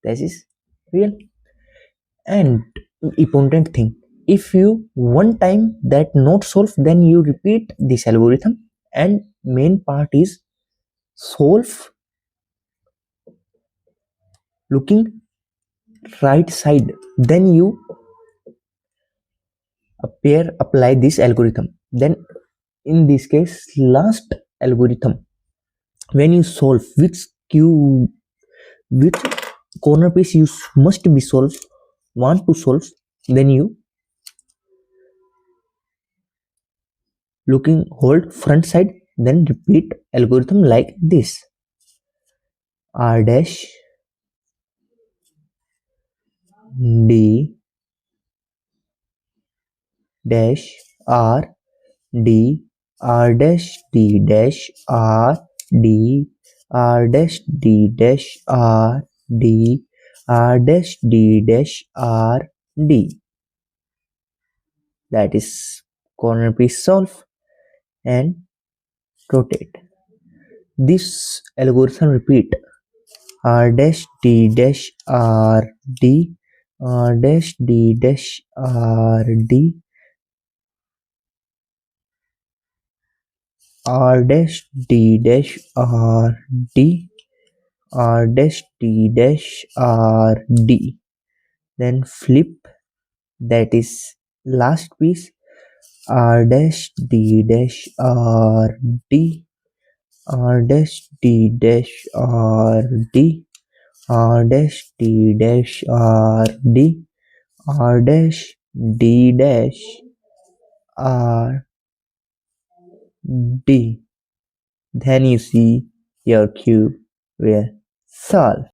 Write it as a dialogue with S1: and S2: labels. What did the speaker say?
S1: This is real. And important thing, if you one time that not solve, then you repeat this algorithm, and main part is solve looking right side, then you apply this algorithm. Then in this case, last algorithm, when you solve which corner piece you must be solved, want to solve, then you looking hold front side, then repeat algorithm like this: r dash d dash r d r dash d dash r d r dash d dash r d r dash d dash r d. That is corner piece solve and rotate. This algorithm repeat r dash d dash r d r dash d dash r d r dash d dash r d r dash d dash r d. Then flip, that is last piece, r dash d dash r d r dash d dash r d r dash d dash r d r dash d dash r d. Then you see your cube will solve.